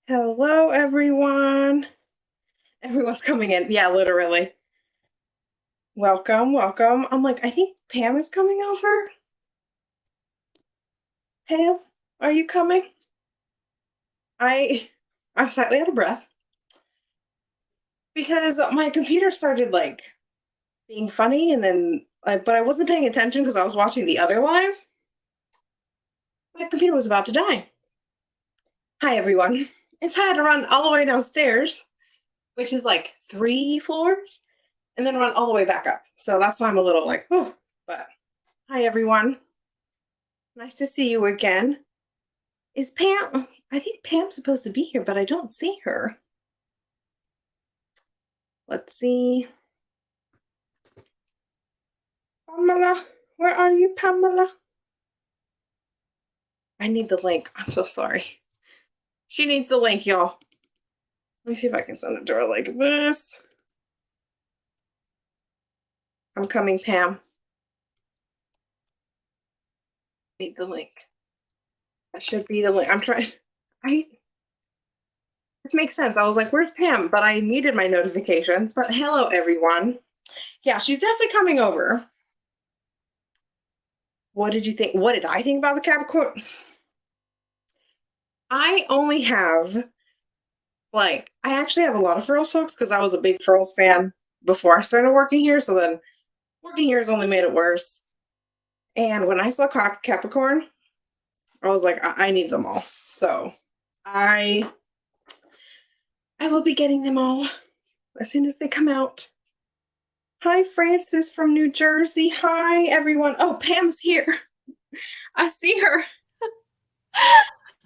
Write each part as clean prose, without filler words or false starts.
Hello, everyone. Everyone's coming in. Yeah, literally. Welcome, welcome. I'm like, I think Pam is coming over. Pam, are you coming? I I'm slightly out of breath because my computer started like being funny and then but I wasn't paying attention because I was watching the other live. My computer was about to die. Hi everyone. It's had to run all the way downstairs, which is like 3 floors, and then run all the way back up. So that's why I'm a little like, oh, but hi everyone. Nice to see you again. Is Pam? I think Pam's supposed to be here, but I don't see her. Let's see. Pamela, where are you, Pamela? I need the link. I'm so sorry. She needs the link, y'all. Let me see if I can send it to her like this. I'm coming, Pam. Need the link. That should be the link. I'm trying. This makes sense. I was like, where's Pam? But I muted my notification. But hello, everyone. Yeah, she's definitely coming over. What did you think? What did I think about the Capricorn? I only have I actually have a lot of furls folks because I was a big furls fan before I started working here. So then working here has only made it worse. And when I saw Capricorn, I was like, I need them all. So I will be getting them all as soon as they come out. Hi, Francis from New Jersey. Hi, everyone. Oh, Pam's here. I see her.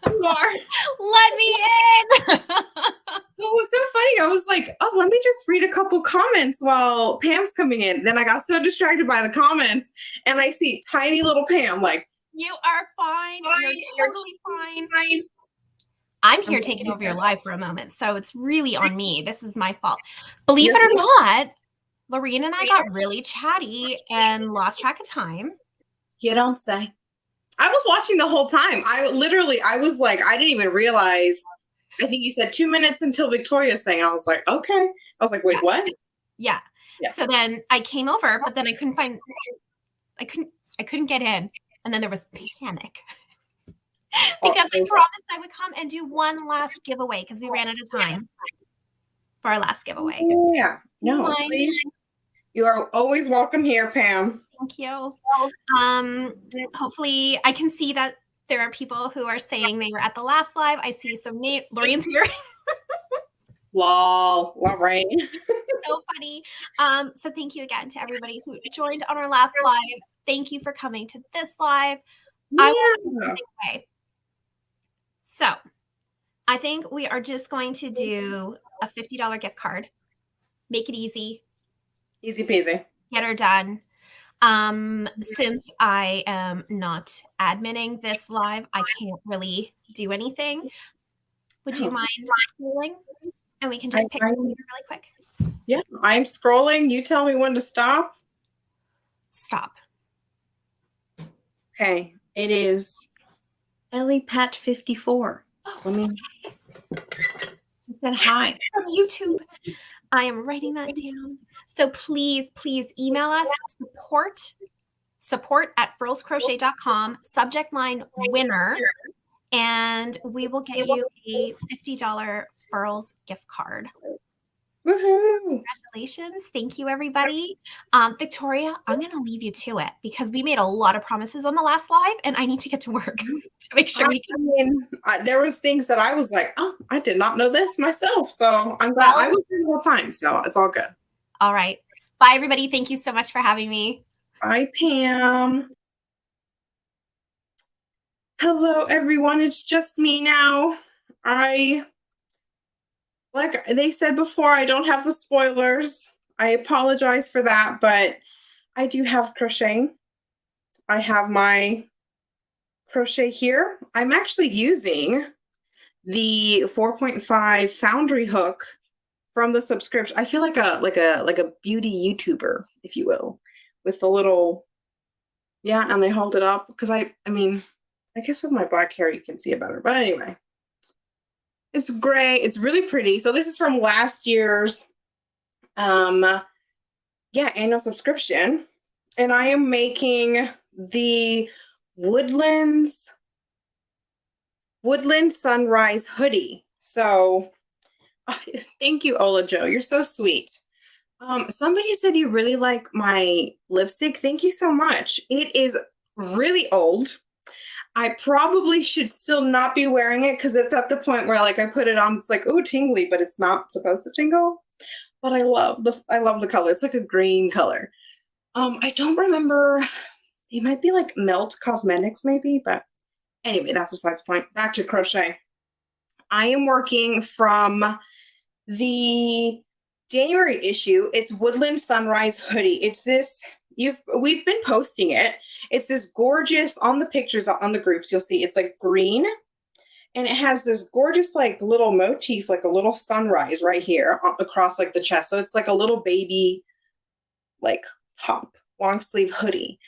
You are. Let me in. It was so funny. I was like, oh, let me just read a couple comments while Pam's coming in. Then I got so distracted by the comments and I see tiny little Pam like, you are fine. You're totally fine. I'm here taking over your live for a moment, so it's really on me. This is my fault. Believe it or not, Lorene and I got really chatty and lost track of time. You don't say. I was watching the whole time. I was like, I didn't even realize. I think you said 2 minutes until Victoria's thing. I was like, okay. I was like, wait, what? Yeah. So then I came over, but then I couldn't get in. And then there was panic. Because I promised I would come and do one last giveaway because we ran out of time for our last giveaway. Yeah. No, please. You are always welcome here, Pam. Thank you. Hopefully I can see that there are people who are saying they were at the last live. I see some names. Lorraine's here. Lol, Lorraine. So funny. So thank you again to everybody who joined on our last live. Thank you for coming to this live. Yeah. So I think we are just going to do a $50 gift card. Make it easy. Easy peasy. Get her done. Since I am not adminning this live, I can't really do anything. Would you mind scrolling? And we can just pick really quick. Yeah, I'm scrolling. You tell me when to stop. Stop. Okay, it is Ellie Pat 54. Let me. It said hi from YouTube. I am writing that down. So please email us support@furlscrochet.com, subject line winner, and we will get you a $50 Furls gift card. Woohoo! Congratulations. Thank you, everybody. Victoria, I'm going to leave you to it because we made a lot of promises on the last live and I need to get to work to make sure we can. There was things that I was like, oh, I did not know this myself. So I'm glad I was here the whole time. So it's all good. All right. Bye, everybody. Thank you so much for having me. Bye, Pam. Hello, everyone. It's just me now. Like they said before, I don't have the spoilers. I apologize for that, but I do have crocheting. I have my crochet here. I'm actually using the 4.5 Foundry hook from the subscription. I feel like a beauty YouTuber, if you will, with the little, yeah, and they hold it up because I mean, I guess with my black hair you can see it better. But anyway, It's gray. It's really pretty. So this is from last year's annual subscription. And I am making the Woodland Sunrise hoodie. So thank you, Ola Joe. You're so sweet. Somebody said you really like my lipstick. Thank you so much. It is really old. I probably should still not be wearing it because it's at the point where like I put it on, it's like, oh, tingly, but it's not supposed to tingle. But I love the color. It's like a green color. I don't remember. It might be like Melt Cosmetics, maybe, but anyway, that's besides the point. Back to crochet. I am working from the January issue. It's Woodland Sunrise hoodie. It's this, we've been posting it. It's this gorgeous, on the pictures on the groups, you'll see it's like green. And it has this gorgeous like little motif, like a little sunrise right here across like the chest. So it's like a little baby like top, long sleeve hoodie.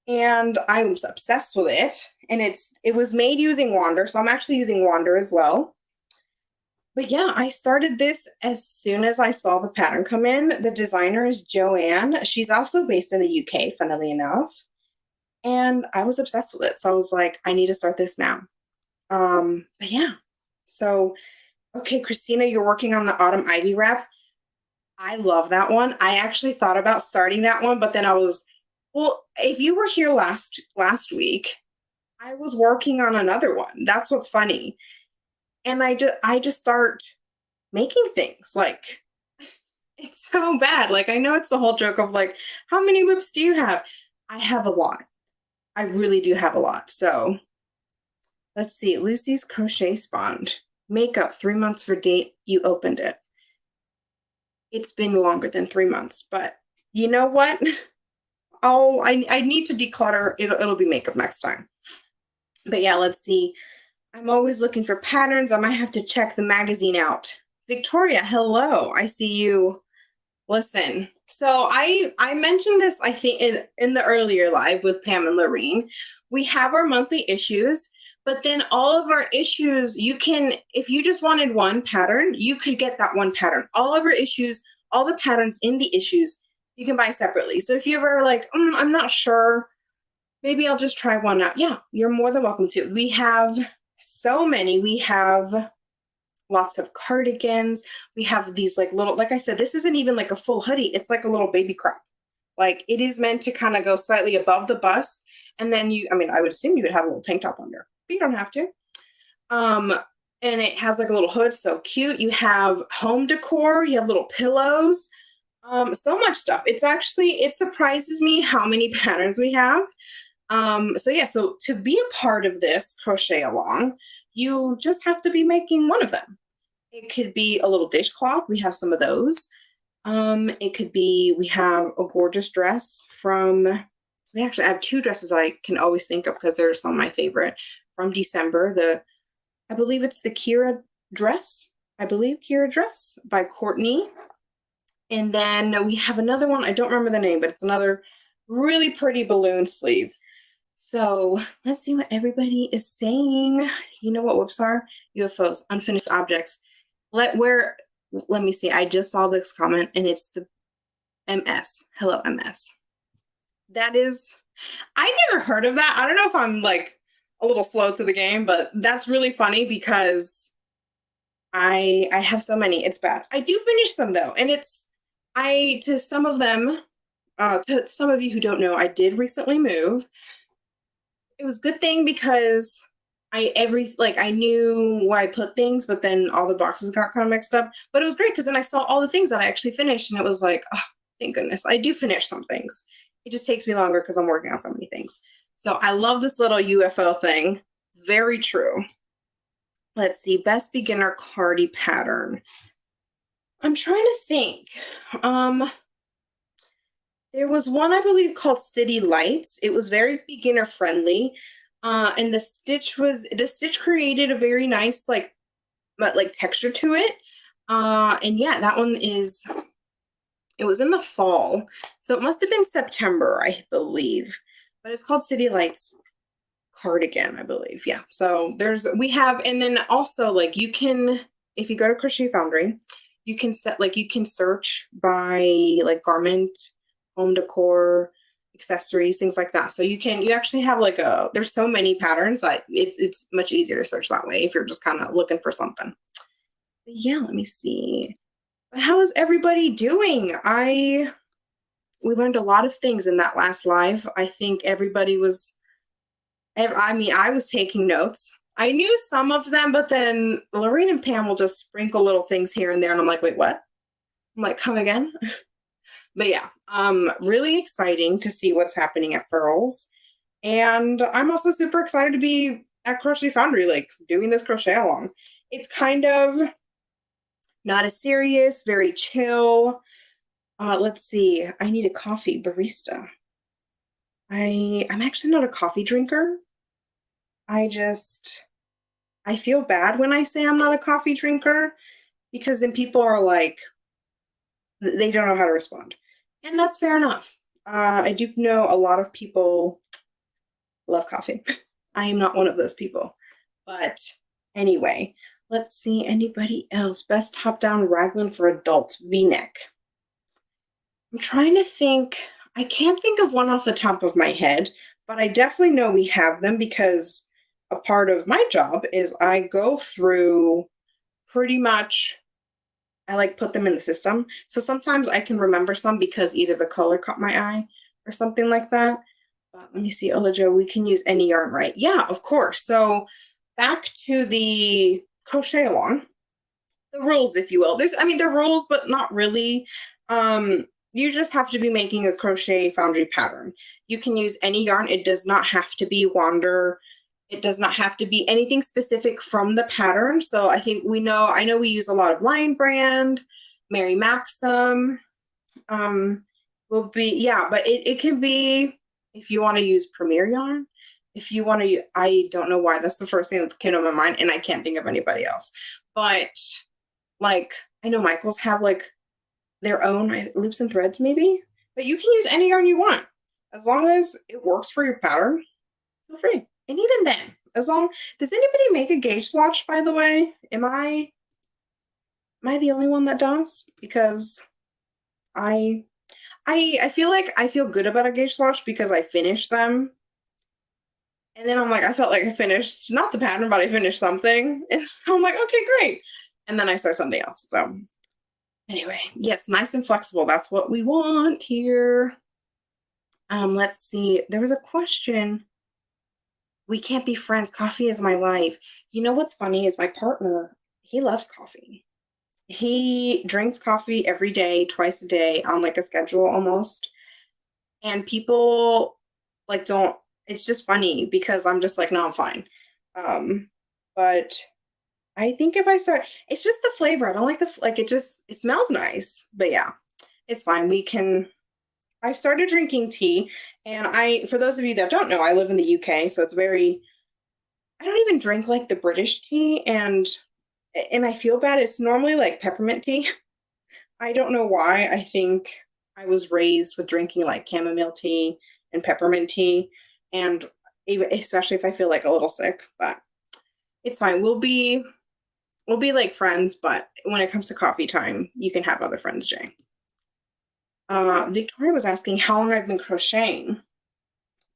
And I was obsessed with it. And it was made using Wander. So I'm actually using Wander as well. But yeah, I started this as soon as I saw the pattern come in. The designer is Joanne. She's also based in the UK, funnily enough. And I was obsessed with it. So I was like, I need to start this now. But yeah. So, okay, Christina, you're working on the Autumn Ivy wrap. I love that one. I actually thought about starting that one, but then well, if you were here last week, I was working on another one. That's what's funny. And I just start making things. Like, it's so bad. Like, I know it's the whole joke of like, how many whips do you have? I have a lot. I really do have a lot. So let's see. Lucy's Crochet Sponge. Makeup 3 months for date. You opened it. It's been longer than 3 months, but you know what? I need to declutter. It'll be makeup next time. But yeah, let's see. I'm always looking for patterns. I might have to check the magazine out. Victoria, hello. I see you. Listen, so I mentioned this, I think, in the earlier live with Pam and Lorene. We have our monthly issues, but then all of our issues, you can, if you just wanted one pattern, you could get that one pattern. All of our issues, all the patterns in the issues, you can buy separately. So if you ever like, I'm not sure, maybe I'll just try one out. Yeah, you're more than welcome to. We have so many. We have lots of cardigans. We have these like little, like I said, this isn't even like a full hoodie. It's like a little baby crop. Like it is meant to kind of go slightly above the bust. And then I would assume you would have a little tank top under, but you don't have to. And it has like a little hood. So cute. You have home decor. You have little pillows. So much stuff. It surprises me how many patterns we have. So to be a part of this crochet along, you just have to be making one of them. It could be a little dishcloth. We have some of those. It could be, we have a gorgeous dress we actually have 2 dresses I can always think of because they're some of my favorite from December. I believe it's the Kira dress by Courtney. And then we have another one. I don't remember the name, but it's another really pretty balloon sleeve. So let's see what everybody is saying. You know what whoops are? UFOs, unfinished objects. Let me see. I just saw this comment and it's the MS. Hello, MS. That is, I never heard of that. I don't know if I'm like a little slow to the game, but that's really funny because I have so many. It's bad. I do finish them though. And to some of them, to some of you who don't know, I did recently move. It was a good thing because I knew where I put things, but then all the boxes got kind of mixed up. But it was great because then I saw all the things that I actually finished, and it was like, oh, thank goodness. I do finish some things. It just takes me longer because I'm working on so many things. So I love this little UFO thing. Very true. Let's see, best beginner cardi pattern. I'm trying to think. There was one, I believe, called City Lights. It was very beginner friendly. And the stitch created a very nice, like texture to it. And yeah, that one it was in the fall. So it must have been September, I believe. But it's called City Lights cardigan, I believe. Yeah. So and then also like you can if you go to Crochet Foundry, you can you can search by like garment, home decor, accessories, things like that. So you actually have like there's so many patterns that it's much easier to search that way if you're just kind of looking for something. But yeah, let me see. How is everybody doing? We learned a lot of things in that last live. I think everybody was, I mean, I was taking notes. I knew some of them, but then Lorraine and Pam will just sprinkle little things here and there. And I'm like, wait, what? I'm like, come again? But yeah, really exciting to see what's happening at Furls. And I'm also super excited to be at Crochet Foundry, like doing this crochet along. It's kind of not as serious, very chill. Let's see. I need a coffee barista. I'm actually not a coffee drinker. I feel bad when I say I'm not a coffee drinker because then people are like, they don't know how to respond. And that's fair enough. I do know a lot of people love coffee. I am not one of those people. But anyway, let's see. Anybody else? Best top-down raglan for adults, V-neck. I'm trying to think. I can't think of one off the top of my head, but I definitely know we have them because a part of my job is I go through pretty much, I like put them in the system. So sometimes I can remember some because either the color caught my eye or something like that. But let me see, Olajo, we can use any yarn, right? Yeah, of course. So back to the crochet along, the rules, if you will. There are rules, but not really. You just have to be making a Crochet Foundry pattern. You can use any yarn. It does not have to be Wander. It does not have to be anything specific from the pattern. So I know we use a lot of Lion Brand, Mary Maxim, but it can be, if you want to use Premier yarn, if you want to, I don't know why, that's the first thing that came to my mind and I can't think of anybody else. But like, I know Michael's have like their own loops and threads maybe, but you can use any yarn you want. As long as it works for your pattern, feel free. And even then, does anybody make a gauge swatch, by the way? Am I the only one that does? Because I feel like I feel good about a gauge swatch because I finish them. And then I'm like, I felt like I finished, not the pattern, but I finished something. And I'm like, okay, great. And then I start something else. So anyway, yes, nice and flexible. That's what we want here. Let's see. There was a question. We can't be friends. Coffee is my life. You know what's funny is my partner, he loves coffee. He drinks coffee every day, twice a day on like a schedule almost. And people like don't, it's just funny because I'm just like, no, I'm fine. But I think if I start, it's just the flavor. I don't like it smells nice. But yeah, it's fine. I've started drinking tea, and for those of you that don't know, I live in the UK, so I don't even drink like the British tea, and I feel bad. It's normally like peppermint tea. I don't know why. I think I was raised with drinking like chamomile tea and peppermint tea, and even especially if I feel like a little sick, but it's fine. We'll be like friends, but when it comes to coffee time, you can have other friends, Jay. Victoria was asking how long I've been crocheting.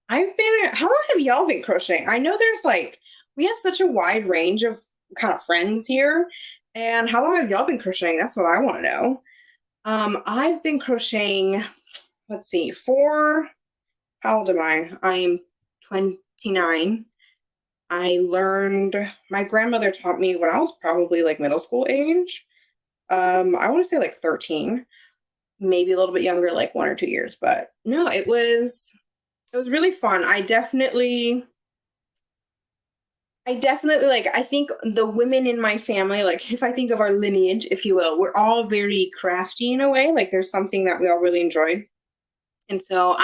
How long have y'all been crocheting? I know we have such a wide range of kind of friends here. And how long have y'all been crocheting? That's what I want to know. I've been crocheting, let's see, how old am I? I am 29. My grandmother taught me when I was probably like middle school age. I want to say like 13, maybe a little bit younger, like 1 or 2 years, but no, it was really fun. I definitely like, I think the women in my family, like if I think of our lineage, if you will, we're all very crafty in a way. Like there's something that we all really enjoyed. And so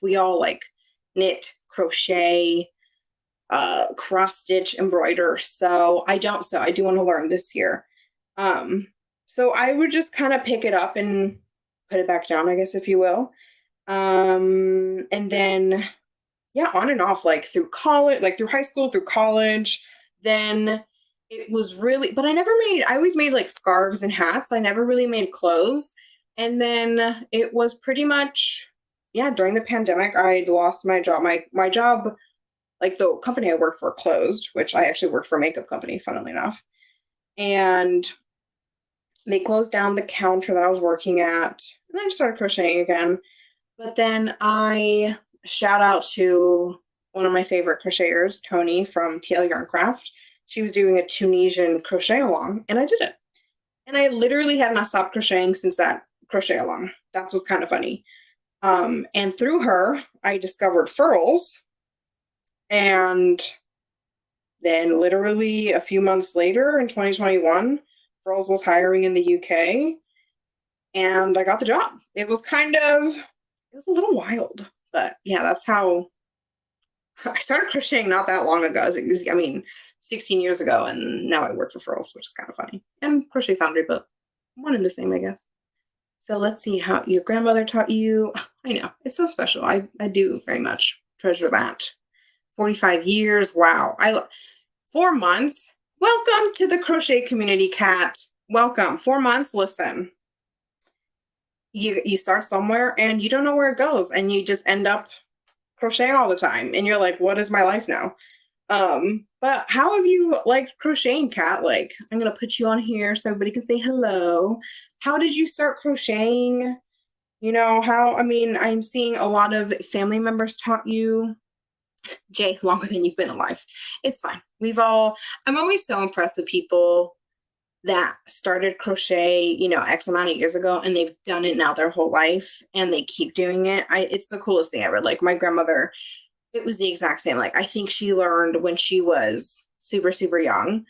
we all like knit, crochet, cross stitch, embroider. So I do want to learn this year. So I would just kind of pick it up and put it back down, I guess, if you will. And then, yeah, on and off, like through college, like through high school, through college. Then it was really, but I always made like scarves and hats. I never really made clothes. And then it was pretty much, yeah, during the pandemic, I lost my job. My job, like the company I worked for closed, which I actually worked for a makeup company, funnily enough. And they closed down the counter that I was working at. And I just started crocheting again. But then I shout out to one of my favorite crocheters, Tony from TL Yarncraft. She was doing a Tunisian crochet along, and I did it. And I literally have not stopped crocheting since that crochet along. That was kind of funny. And through her, I discovered furls. And then literally a few months later in 2021, Furls was hiring in the UK, and I got the job. It was a little wild, but yeah, that's how I started crocheting not that long ago. I mean, 16 years ago, and now I work for Furls, which is kind of funny. And Crochet Foundry, but one and the same, I guess. So let's see how your grandmother taught you. I know, it's so special. I do very much treasure that. 45 years. Wow. 4 months. Welcome to the crochet community, Kat. Welcome. 4 months. Listen, you start somewhere and you don't know where it goes, and you just end up crocheting all the time, and you're like, what is my life now? But how have you liked crocheting, Kat? Like, I'm gonna put you on here so everybody can say hello. How did you start crocheting? I mean, I'm seeing a lot of family members taught you. Jay, longer than you've been alive. It's fine. I'm always so impressed with people that started crochet, X amount of years ago, and they've done it now their whole life, and they keep doing it. It's the coolest thing ever. Like my grandmother, it was the exact same. Like I think she learned when she was super, super young.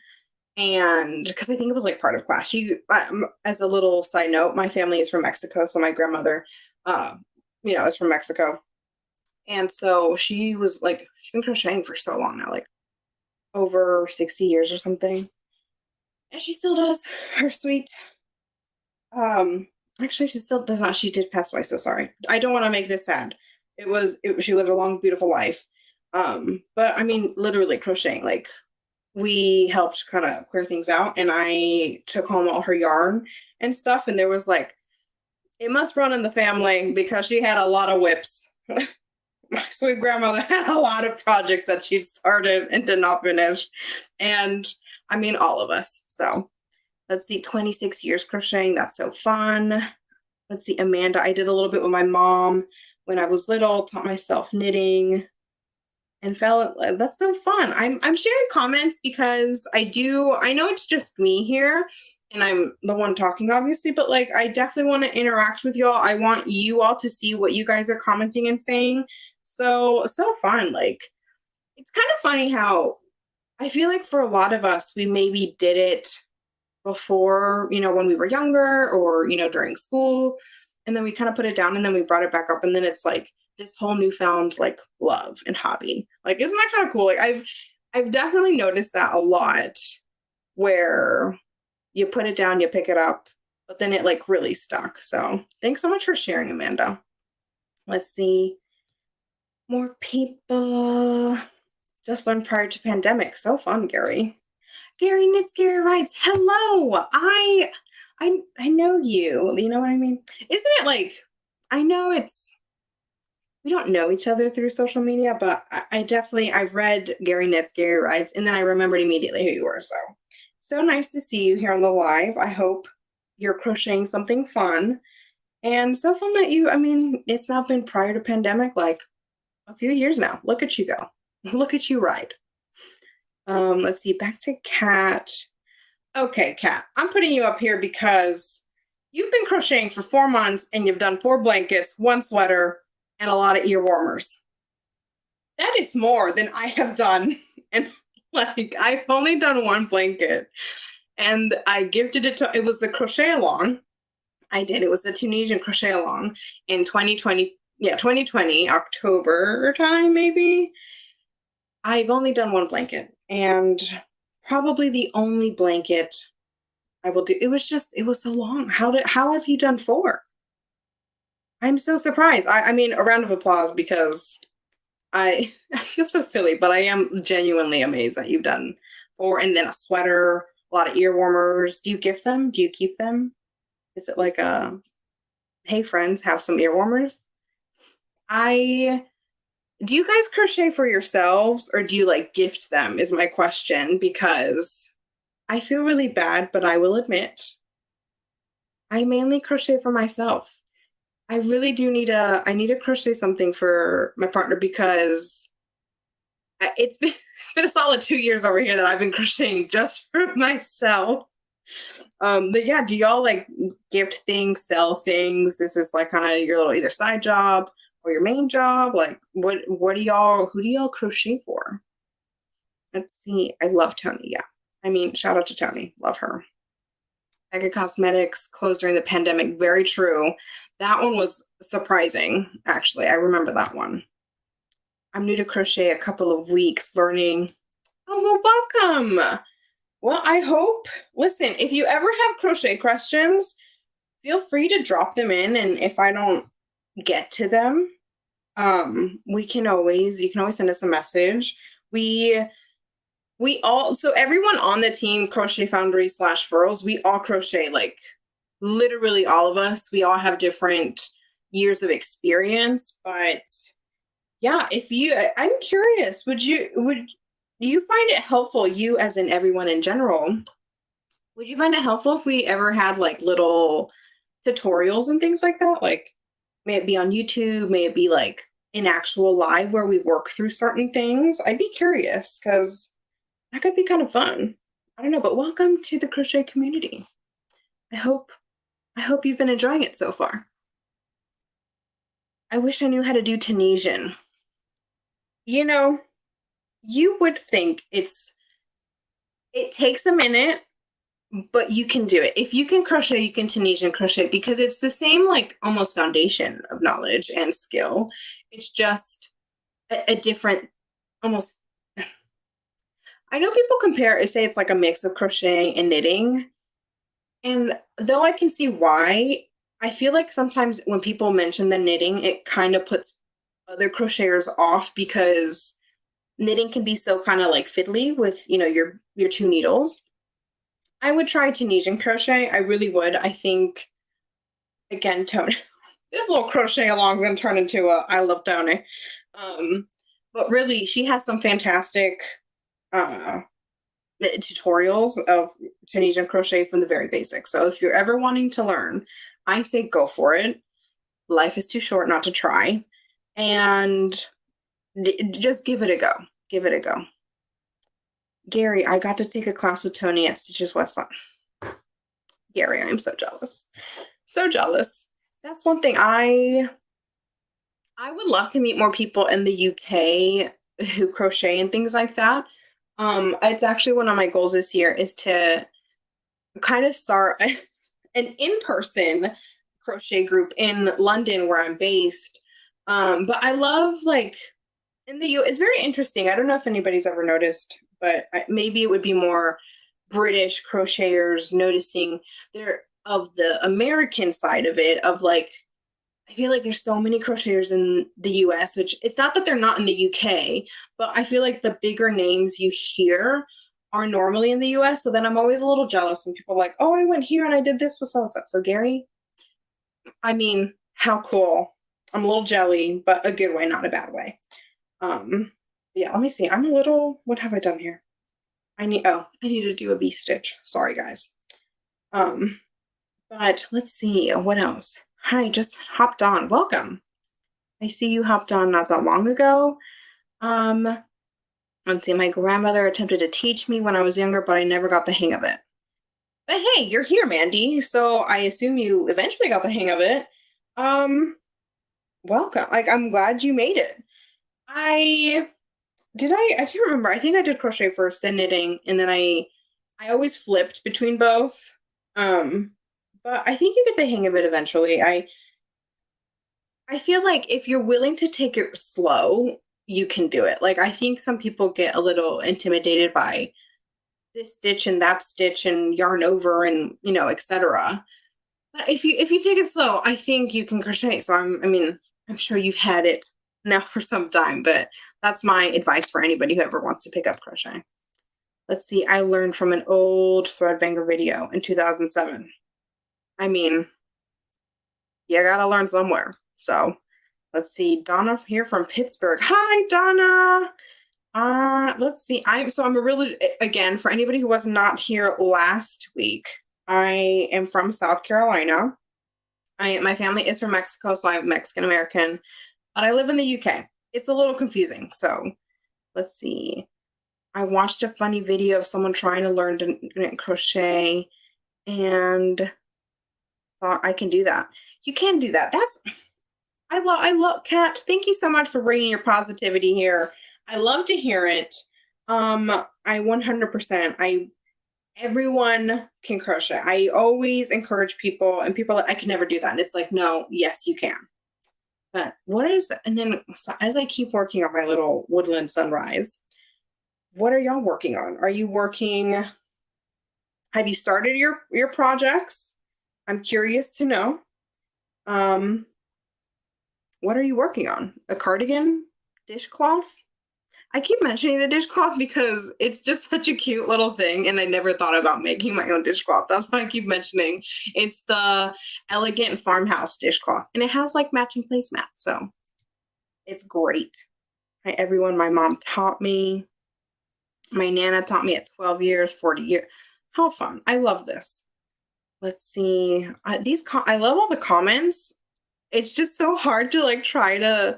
And because I think it was like part of class. As a little side note, my family is from Mexico. So my grandmother, is from Mexico. And so she's been crocheting for so long now, like over 60 years or something. And she still does. Her sweet. Actually, she still does not. She did pass away. So sorry. I don't want to make this sad. She lived a long, beautiful life. But I mean, literally crocheting, like we helped kind of clear things out, and I took home all her yarn and stuff. And there was like, it must run in the family because she had a lot of whips. My sweet grandmother had a lot of projects that she started and did not finish. And I mean, all of us. So let's see, 26 years crocheting. That's so fun. Let's see, Amanda, I did a little bit with my mom when I was little, taught myself knitting, and that's so fun. I'm sharing comments because I know it's just me here and I'm the one talking, obviously, but like I definitely want to interact with y'all. I want you all to see what you guys are commenting and saying. So fun. Like, it's kind of funny how I feel like for a lot of us, we maybe did it before, when we were younger or, during school, and then we kind of put it down and then we brought it back up. And then it's like this whole newfound like love and hobby. Like, isn't that kind of cool? Like I've definitely noticed that a lot, where you put it down, you pick it up, but then it like really stuck. So thanks so much for sharing, Amanda. Let's see. More people just learned prior to pandemic. So fun, Gary. Gary Knits, Gary writes, hello. I know you. You know what I mean? Isn't it like, I know we don't know each other through social media, but I've read Gary Knits, Gary writes, and then I remembered immediately who you were. So nice to see you here on the live. I hope you're crocheting something fun. And so fun that it's not been prior to pandemic, like a few years now. Look at you go. Look at you ride. Let's see, back to Kat. Okay, Kat, I'm putting you up here because you've been crocheting for 4 months and you've done 4 blankets, 1 sweater, and a lot of ear warmers. That is more than I have done. And like, I've only done 1 blanket, and I gifted it it was the crochet along. It was the Tunisian crochet along in 2020. Yeah, 2020, October time, maybe. I've only done 1 blanket, and probably the only blanket I will do. It was so long. How have you done 4? I'm so surprised. I mean, a round of applause, because I feel so silly, but I am genuinely amazed that you've done and then a sweater, a lot of ear warmers. Do you gift them? Do you keep them? Is it like a, hey friends, have some ear warmers? Do you guys crochet for yourselves or do you like gift them is my question, because I feel really bad, but I will admit I mainly crochet for myself. I really do I need to crochet something for my partner because it's been a solid 2 years over here that I've been crocheting just for myself. But yeah, do y'all like gift things, sell things? This is like kind of your little either side job or your main job. Like who do y'all crochet for? Let's see. I love Tony. Yeah. I mean, shout out to Tony. Love her. Mega Cosmetics closed during the pandemic. Very true. That one was surprising, actually. I remember that one. I'm new to crochet a couple of weeks learning. Oh, well, welcome. Well, I hope, listen, if you ever have crochet questions, feel free to drop them in. And if I don't get to them, you can always send us a message. So everyone on the team, Crochet Foundry /Furls, we all crochet, like literally all of us. We all have different years of experience, but yeah, I'm curious, would you find it helpful, you as in everyone in general, would you find it helpful if we ever had like little tutorials and things like that? Like, may it be on YouTube, may it be like in actual live where we work through certain things? I'd be curious because that could be kind of fun. I don't know, but welcome to the crochet community. I hope you've been enjoying it so far. I wish I knew how to do Tunisian. You know, you would think it takes a minute, but you can do it. If you can crochet, you can Tunisian crochet because it's the same like almost foundation of knowledge and skill. It's just a different almost. I know people say it's like a mix of crochet and knitting. And though I can see why, I feel like sometimes when people mention the knitting, it kind of puts other crocheters off because knitting can be so kind of like fiddly with, your two needles. I would try Tunisian crochet. I really would. I think, again, Tony, this little crochet along is going to turn into I love Tony. But really, she has some fantastic tutorials of Tunisian crochet from the very basics. So if you're ever wanting to learn, I say go for it. Life is too short not to try. And just give it a go. Give it a go. Gary, I got to take a class with Tony at Stitches Westland. Gary, I'm so jealous. So jealous. That's one thing I would love to meet more people in the UK who crochet and things like that. It's actually one of my goals this year is to kind of start an in-person crochet group in London where I'm based. But I love like in the it's very interesting. I don't know if anybody's ever noticed, but maybe it would be more British crocheters noticing of the American side of it, of like, I feel like there's so many crocheters in the US, which it's not that they're not in the UK, but I feel like the bigger names you hear are normally in the US. So then I'm always a little jealous when people are like, oh, I went here and I did this with so-and-so. So Gary, I mean, how cool. I'm a little jelly, but a good way, not a bad way. Yeah, let me see. What have I done here? I need to do a V-stitch. Sorry, guys. But let's see, what else? Hi, just hopped on. Welcome. I see you hopped on not that long ago. Let's see, my grandmother attempted to teach me when I was younger, but I never got the hang of it. But hey, you're here, Mandy. So I assume you eventually got the hang of it. Welcome. Like, I'm glad you made it. I can't remember. I think I did crochet first, then knitting, and then I always flipped between both. But I think you get the hang of it eventually. I feel like if you're willing to take it slow, you can do it. Like, I think some people get a little intimidated by this stitch and that stitch and yarn over and, etc. But if you take it slow, I think you can crochet. So I'm sure you've had it now for some time, but that's my advice for anybody who ever wants to pick up crochet. Let's see, I learned from an old Threadbanger video in 2007. I mean, you gotta learn somewhere. So let's see, Donna here from Pittsburgh. Hi, Donna. Let's see. I'm a really, again, for anybody who was not here last week, I am from South Carolina. My family is from Mexico, so I'm Mexican American, but I live in the UK. It's a little confusing. So let's see. I watched a funny video of someone trying to learn to knit crochet and thought I can do that. You can do that. I love Kat. Thank you so much for bringing your positivity here. I love to hear it. I 100%. Everyone can crochet. I always encourage people, and people are like, I can never do that. And it's like, no, yes, you can. But and then as I keep working on my little woodland sunrise, what are y'all working on? Are you working? Have you started your projects? I'm curious to know. What are you working on? A cardigan? Dishcloth? I keep mentioning the dishcloth because it's just such a cute little thing, and I never thought about making my own dishcloth. That's why I keep mentioning. It's the Elegant Farmhouse dishcloth, and it has like matching placemats, so it's great. Hi, everyone. My mom taught me. My Nana taught me at 12 years, 40 years. How fun. I love this. Let's see. I love all the comments. It's just so hard to like try to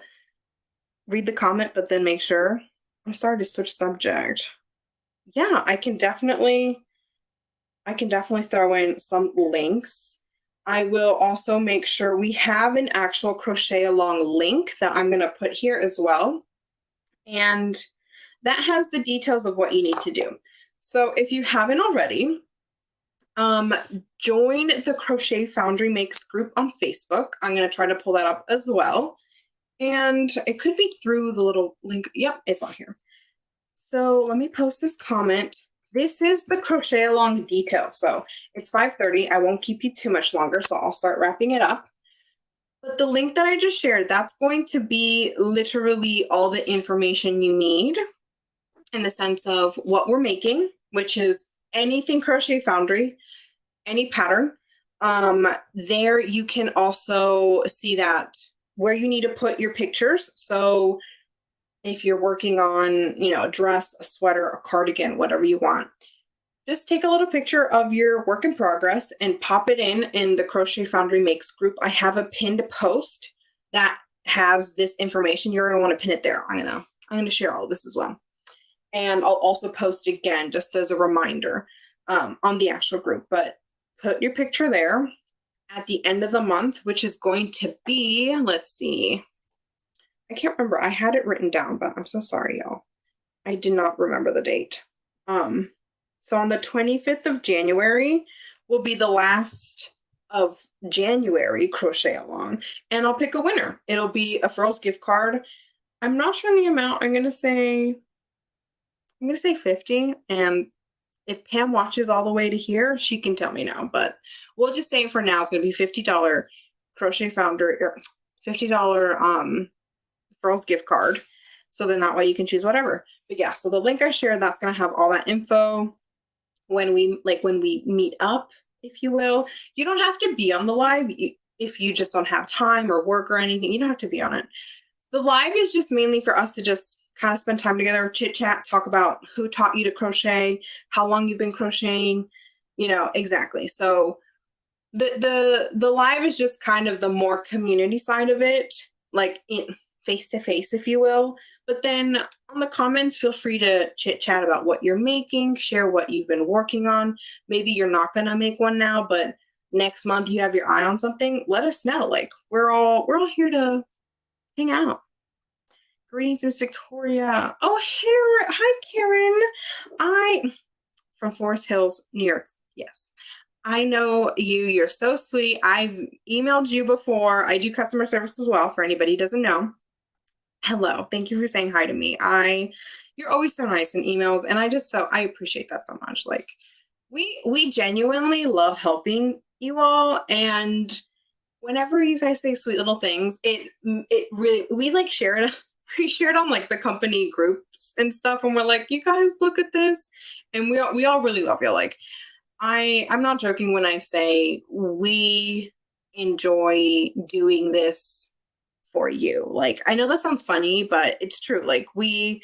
read the comment, but then make sure. I'm sorry to switch subject. Yeah, I can definitely throw in some links. I will also make sure we have an actual crochet along link that I'm going to put here as well. And that has the details of what you need to do. So if you haven't already, join the Crochet Foundry Makes group on Facebook. I'm going to try to pull that up as well. And it could be through the little link. Yep, it's on here. So let me post this comment. This is the crochet along detail. So it's 5:30. I won't keep you too much longer, so I'll start wrapping it up. But the link that I just shared, that's going to be literally all the information you need in the sense of what we're making, which is anything Crochet Foundry, any pattern. There you can also see that where you need to put your pictures. So if you're working on, a dress, a sweater, a cardigan, whatever you want, just take a little picture of your work in progress and pop it in the Crochet Foundry Makes group. I have a pinned post that has this information. You're going to want to pin it there. I'm going to share all this as well. And I'll also post again, just as a reminder, on the actual group, but put your picture there at the end of the month, which is going to be, let's see, I can't remember. I had it written down, but I'm so sorry, y'all. I did not remember the date. So on the 25th of January will be the last of January crochet along, and I'll pick a winner. It'll be a Furls gift card. I'm not sure the amount. I'm gonna say 50, and if Pam watches all the way to here, she can tell me now, but we'll just say for now it's going to be $50 Crochet Foundry, or $50 Furls gift card. So then that way you can choose whatever. But yeah, so the link I shared, that's going to have all that info when we meet up, if you will. You don't have to be on the live if you just don't have time or work or anything. You don't have to be on it. The live is just mainly for us to just kind of spend time together, chit chat, talk about who taught you to crochet, how long you've been crocheting, exactly. So the live is just kind of the more community side of it, like in face to face, if you will. But then on the comments, feel free to chit chat about what you're making, share what you've been working on. Maybe you're not going to make one now, but next month you have your eye on something. Let us know. Like we're all here to hang out. Greetings, Miss Victoria. Oh, hi, Karen. From Forest Hills, New York. Yes, I know you. You're so sweet. I've emailed you before. I do customer service as well for anybody who doesn't know. Hello. Thank you for saying hi to me. You're always so nice in emails, and I appreciate that so much. Like we genuinely love helping you all, and whenever you guys say sweet little things, it really, we like share it we shared on like the company groups and stuff, and we're like, you guys look at this, and we all really love you. Like I'm not joking when I say we enjoy doing this for you. Like I know that sounds funny, but it's true. Like we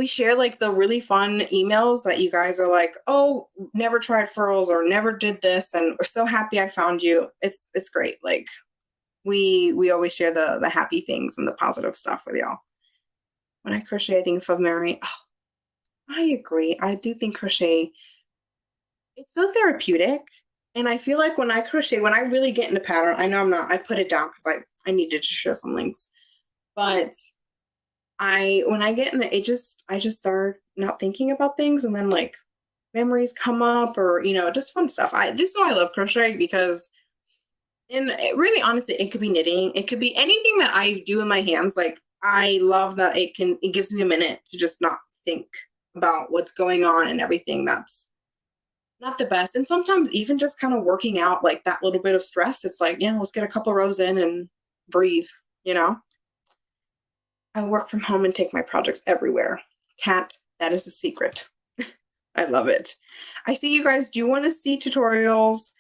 share like the really fun emails that you guys are like, oh, never tried furls or never did this, and we're so happy I found you. It's great. Like we always share the happy things and the positive stuff with y'all. When I crochet, I think of Mary. Oh, I agree. I do think crochet, it's so therapeutic. And I feel like when I crochet, when I really get into pattern, I know I'm not, I put it down because I needed to share some links. But when I get in it, I just start not thinking about things, and then like memories come up, or just fun stuff. This is why I love crochet, because really honestly, it could be knitting, it could be anything that I do in my hands. Like I love that it gives me a minute to just not think about what's going on and everything that's not the best. And sometimes even just kind of working out like that little bit of stress, it's like, yeah, let's get a couple rows in and breathe, you know? I work from home and take my projects everywhere. Cat, that is a secret. I love it. I see you guys do want to see tutorials.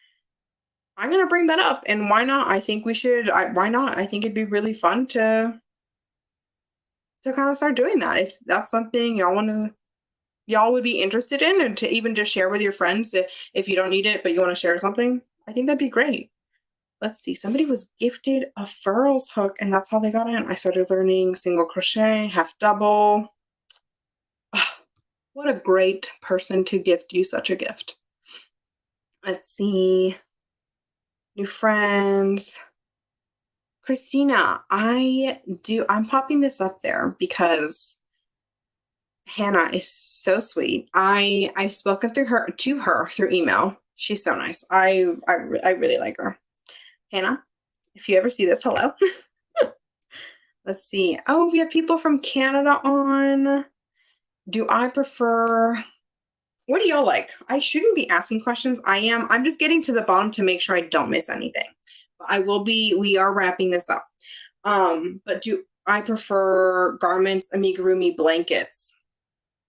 I'm going to bring that up, and why not? I think we should, why not? I think it'd be really fun to kind of start doing that. If that's something y'all would be interested in, and to even just share with your friends, if you don't need it, but you want to share something, I think that'd be great. Let's see. Somebody was gifted a furls hook, and that's how they got in. I started learning single crochet, half double. Oh, what a great person to gift you such a gift. Let's see. New friends. Christina, I'm popping this up there because Hannah is so sweet. I've spoken to her through email. She's so nice. I really like her. Hannah, if you ever see this, hello. Let's see. Oh, we have people from Canada on. Do I prefer, what do y'all like? I shouldn't be asking questions. I'm just getting to the bottom to make sure I don't miss anything. We are wrapping this up. But do I prefer garments, amigurumi, blankets?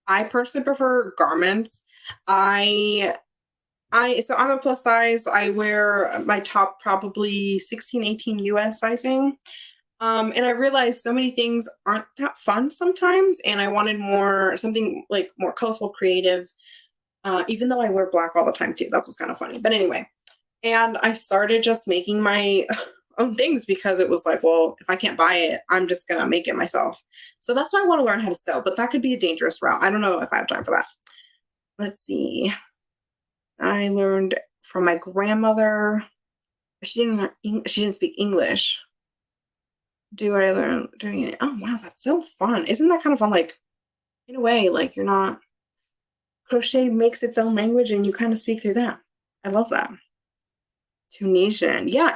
I personally prefer garments. So I'm a plus size. I wear my top probably 16, 18 US sizing. And I realized so many things aren't that fun sometimes, and I wanted something like more colorful, creative, even though I wear black all the time too. That's what's kind of funny. But anyway, and I started just making my own things, because it was like, well, if I can't buy it, I'm just going to make it myself. So that's why I want to learn how to sew, but that could be a dangerous route. I don't know if I have time for that. Let's see. I learned from my grandmother. She didn't speak English. Do I learn doing it? Oh wow, that's so fun. Isn't that kind of fun? Like, in a way, like you're not, crochet makes its own language and you kind of speak through that. I love that. Tunisian. Yeah,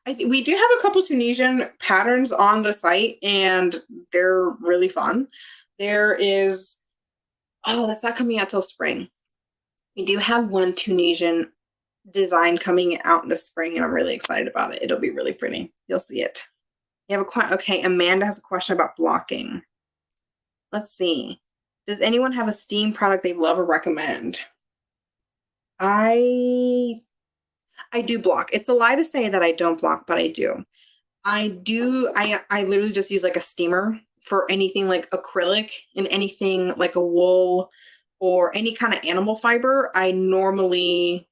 we do have a couple Tunisian patterns on the site, and they're really fun. There is, oh, that's not coming out till spring. We do have one Tunisian design coming out in the spring, and I'm really excited about it. It'll be really pretty. You'll see it. You have okay, Amanda has a question about blocking. Let's see. Does anyone have a steam product they love or recommend? I do block. It's a lie to say that I don't block, but I do. I literally just use like a steamer for anything like acrylic, and anything like a wool or any kind of animal fiber. I normally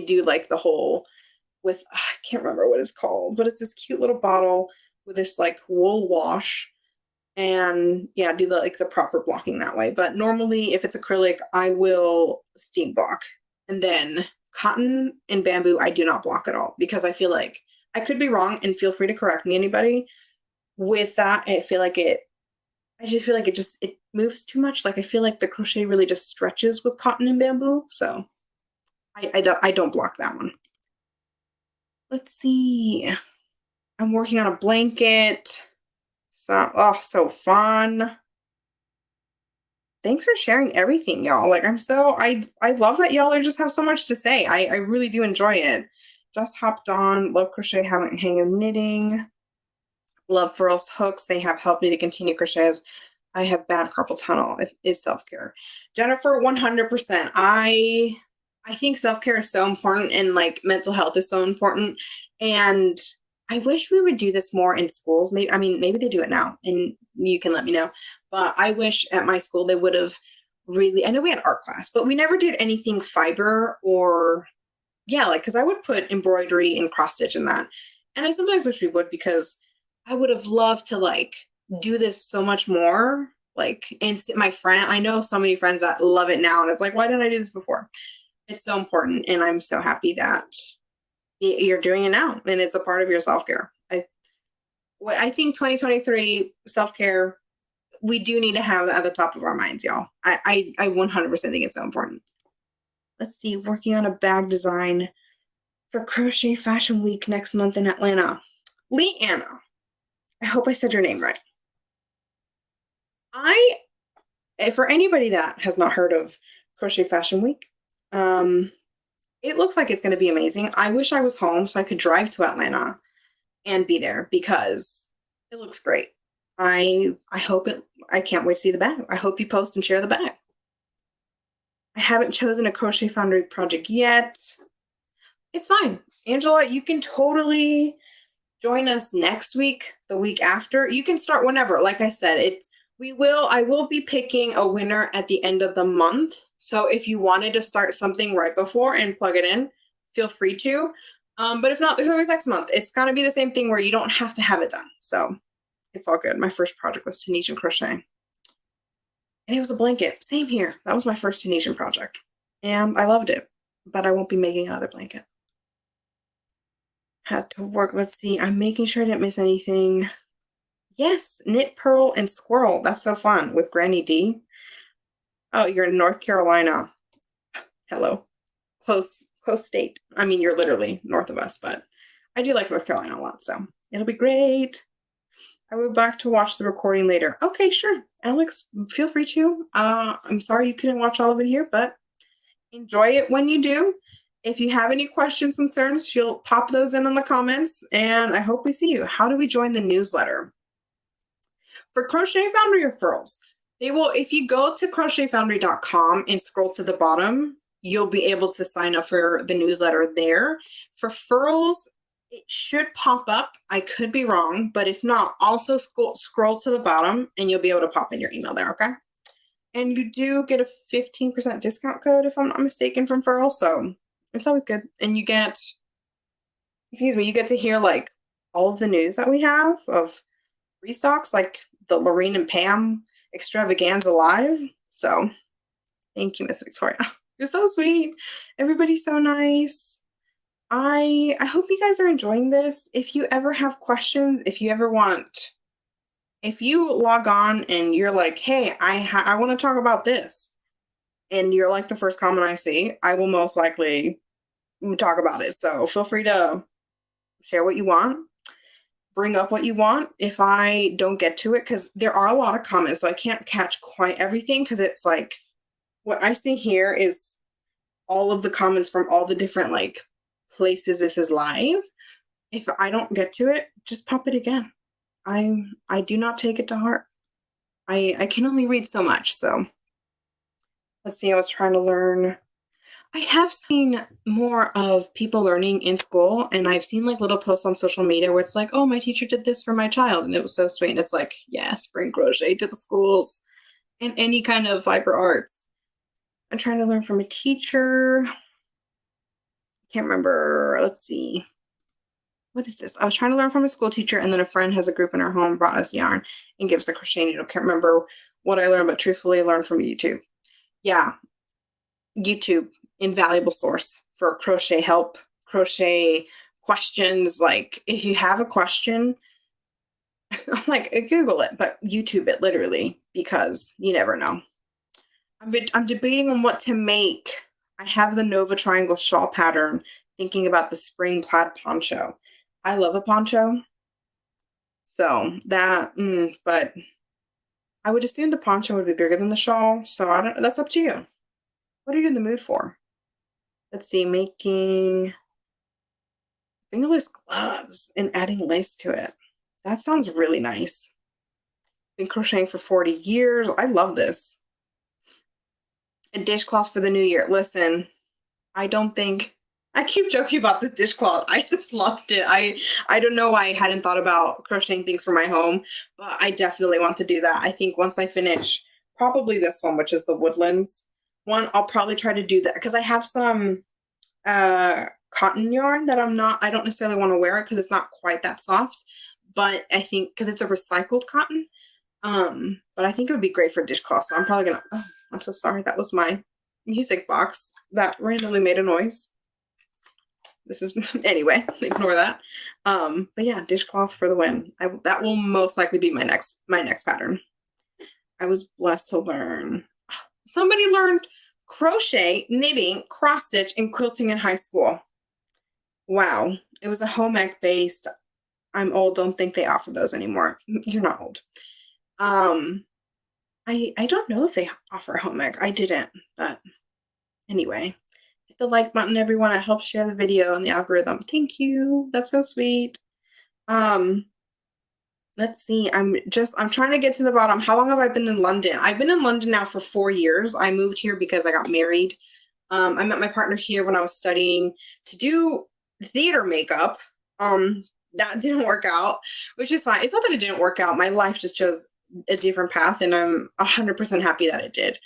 do like the whole with, I can't remember what it's called, but it's this cute little bottle with this like wool wash, and yeah, do the proper blocking that way. But normally if it's acrylic, I will steam block. And then cotton and bamboo, I do not block at all, because I feel like, I could be wrong, and feel free to correct me, anybody. With that, I just feel like it moves too much. Like I feel like the crochet really just stretches with cotton and bamboo. So I don't block that one. Let's see. I'm working on a blanket. So fun. Thanks for sharing everything, y'all. Like I love that y'all just have so much to say. I really do enjoy it. Just hopped on, love crochet, haven't hang of knitting. Love furls hooks. They have helped me to continue crochet as I have bad carpal tunnel. It is self-care. Jennifer, 100%. I think self-care is so important, and like mental health is so important. And I wish we would do this more in schools. Maybe, I mean, maybe they do it now and you can let me know. But I wish at my school they would have really, I know we had art class, but we never did anything fiber or, yeah, like, because I would put embroidery and cross stitch in that. And I sometimes wish we would, because I would have loved to like do this so much more. Like, and my friend, I know so many friends that love it now. And it's like, why didn't I do this before? It's so important. And I'm so happy that you're doing it now and it's a part of your self-care. I think 2023 self-care, we do need to have that at the top of our minds, y'all. I 100% think it's so important. Let's see, working on a bag design for Crochet Fashion Week next month in Atlanta. Leanna, I hope I said your name right. For anybody that has not heard of Crochet Fashion Week, it looks like it's going to be amazing. I wish I was home so I could drive to Atlanta and be there, because it looks great. I can't wait to see the bag. I hope you post and share the bag. I haven't chosen a Crochet Foundry project yet. It's fine. Angela, you can totally join us next week, the week after. You can start whenever. Like I said, I will be picking a winner at the end of the month. So if you wanted to start something right before and plug it in, feel free to. But if not, there's always next month. It's gonna be the same thing where you don't have to have it done. So it's all good. My first project was Tunisian crochet. And it was a blanket. Same here. That was my first Tunisian project. And I loved it. But I won't be making another blanket. Had to work. Let's see. I'm making sure I didn't miss anything. Yes, knit, purl, and squirrel. That's so fun with Granny D. Oh, you're in North Carolina. Hello. Close state. I mean, you're literally north of us, but I do like North Carolina a lot, so it'll be great. I will be back to watch the recording later. Okay, sure. Alex, feel free to. I'm sorry you couldn't watch all of it here, but enjoy it when you do. If you have any questions, concerns, you'll pop those in the comments, and I hope we see you. How do we join the newsletter? For Crochet Foundry referrals, if you go to crochetfoundry.com and scroll to the bottom, you'll be able to sign up for the newsletter there. For furls, it should pop up. I could be wrong, but if not, also scroll to the bottom and you'll be able to pop in your email there, okay? And you do get a 15% discount code, if I'm not mistaken, from furls, so it's always good. And you get to hear like all of the news that we have of restocks, like the Lorene and Pam extravaganza live. So thank you, Miss Victoria. You're so sweet. Everybody's so nice. I hope you guys are enjoying this. If you ever have questions, if you log on and you're like, hey, I want to talk about this, and you're like the first comment I see, I will most likely talk about it. So feel free to share what you want, bring up what you want if I don't get to it, because there are a lot of comments, so I can't catch quite everything, because it's like what I see here is all of the comments from all the different like places this is live. If I don't get to it, just pop it again. I do not take it to heart. I can only read so much. So let's see. I was trying to learn. I have seen more of people learning in school, and I've seen like little posts on social media where it's like, oh, my teacher did this for my child, and it was so sweet. And it's like, yes, bring crochet to the schools and any kind of fiber arts. I'm trying to learn from a teacher. Can't remember. Let's see. What is this? I was trying to learn from a school teacher, and then a friend has a group in her home, brought us yarn and gives a crochet needle. Can't remember what I learned, but truthfully, I learned from YouTube. Yeah, YouTube, invaluable source for crochet help, crochet questions. Like if you have a question, I'm like, Google it, but YouTube it literally, because you never know. I'm debating on what to make. I have the Nova Triangle shawl pattern, thinking about the spring plaid poncho. I love a poncho. So that, but I would assume the poncho would be bigger than the shawl. So that's up to you. What are you in the mood for? Let's see, making fingerless gloves and adding lace to it. That sounds really nice. Been crocheting for 40 years. I love this. A dishcloth for the new year. Listen, I don't think I keep joking about this dishcloth. I just loved it. I don't know why I hadn't thought about crocheting things for my home, but I definitely want to do that. I think once I finish probably this one, which is the woodlands one, I'll probably try to do that because I have some cotton yarn that I don't necessarily want to wear it because it's not quite that soft, but I think because it's a recycled cotton, but I think it would be great for dishcloth. So I'm probably gonna, oh, I'm so sorry. That was my music box that randomly made a noise. This is, anyway, ignore that. But yeah, dishcloth for the win. That will most likely be my next pattern. I was blessed to learn. Somebody learned crochet, knitting, cross stitch, and quilting in high school. Wow. It was a home ec based. I'm old. Don't think they offer those anymore. You're not old. I don't know if they offer home ec. I didn't, but anyway. Hit the like button, everyone. It helps share the video and the algorithm. Thank you. That's so sweet. Let's see. I'm trying to get to the bottom. How long have I been in London? I've been in London now for 4 years. I moved here because I got married. I met my partner here when I was studying to do theater makeup. That didn't work out, which is fine. It's not that it didn't work out. My life just chose a different path, and I'm 100% happy that it did.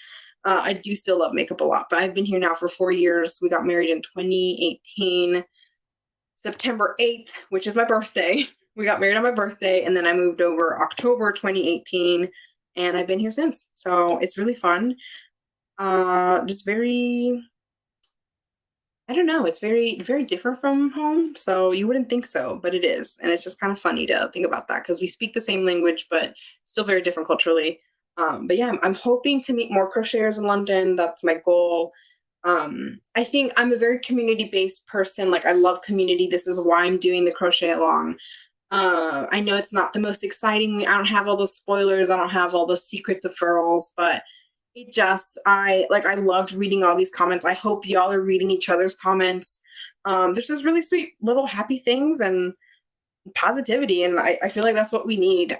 I do still love makeup a lot, but I've been here now for 4 years. We got married in 2018, September 8th, which is my birthday. We got married on my birthday, and then I moved over October 2018, and I've been here since. So it's really fun. Just very, I don't know, it's very, very different from home. So you wouldn't think so, but it is. And it's just kind of funny to think about that because we speak the same language, but still very different culturally. But yeah, I'm hoping to meet more crocheters in London. That's my goal. I think I'm a very community-based person. Like I love community. This is why I'm doing the crochet along. I know it's not the most exciting. I don't have all the spoilers. I don't have all the secrets of furls, but it just, I loved reading all these comments. I hope y'all are reading each other's comments. There's just really sweet little happy things and positivity, and I feel like that's what we need.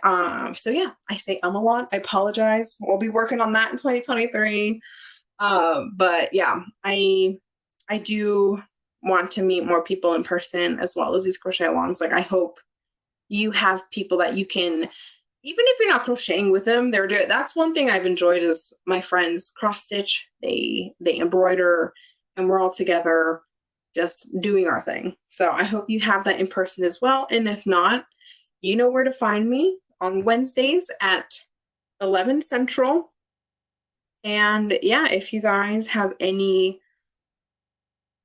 So yeah, I say a lot. I apologize. We'll be working on that in 2023. But yeah, I do want to meet more people in person as well as these crochet alongs. Like I hope you have people that you can, even if you're not crocheting with them, that's one thing I've enjoyed is my friends cross stitch, they embroider, and we're all together just doing our thing. So I hope you have that in person as well. And if not, you know where to find me on Wednesdays at 11 Central. And yeah, if you guys have any,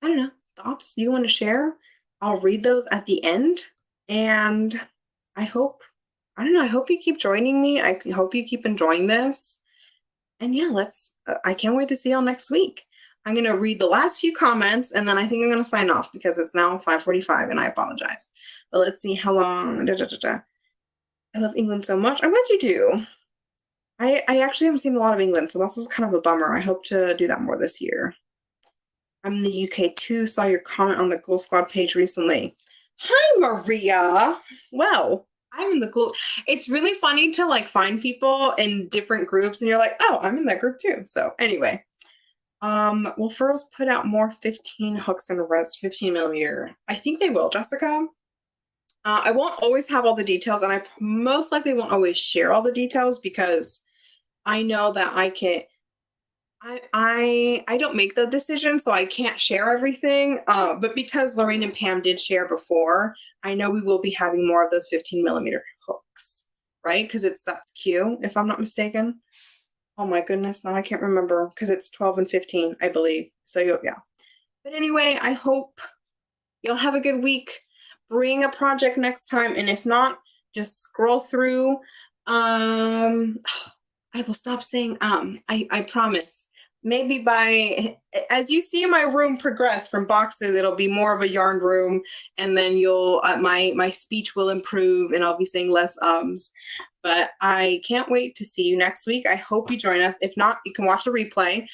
I don't know, thoughts you want to share, I'll read those at the end. And I hope you keep joining me. I hope you keep enjoying this. And yeah, I can't wait to see y'all next week. I'm going to read the last few comments, and then I think I'm going to sign off because it's now 5:45, and I apologize. But let's see how long. I love England so much. I'm glad you do. I actually haven't seen a lot of England, so that's just kind of a bummer. I hope to do that more this year. I'm in the UK too. Saw your comment on the Ghoul Squad page recently. Hi, Maria. Well, I'm in the Ghoul. It's really funny to like find people in different groups, and you're like, oh, I'm in that group too. So anyway. Will Furls put out more 15 hooks and res 15 millimeter? I think they will, Jessica. I won't always have all the details, and I most likely won't always share all the details because I know that I don't make the decision, so I can't share everything. But because Lorraine and Pam did share before, I know we will be having more of those 15 millimeter hooks, right? Because that's Q, if I'm not mistaken. Oh my goodness, now I can't remember because it's 12 and 15, I believe. So yeah. But anyway, I hope you'll have a good week. Bring a project next time, and if not, just scroll through. I will stop saying I promise. Maybe as you see my room progress from boxes, it'll be more of a yarn room, and then you'll my speech will improve, and I'll be saying less ums. But I can't wait to see you next week. I hope you join us. If not, you can watch the replay.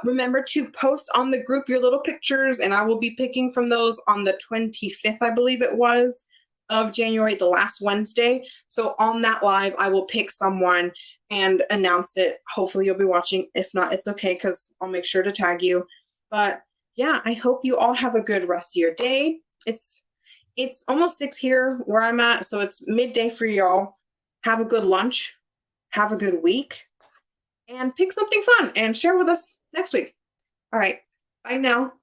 Remember to post on the group your little pictures, and I will be picking from those on the 25th, I believe it was. of January, the last Wednesday. So on that live, I will pick someone and announce it. Hopefully you'll be watching. If not, it's okay because I'll make sure to tag you. But yeah, I hope you all have a good rest of your day. It's almost 6 here where I'm at, so it's midday for y'all. Have a good lunch. Have a good week. And pick something fun and share with us next week. All right. Bye now.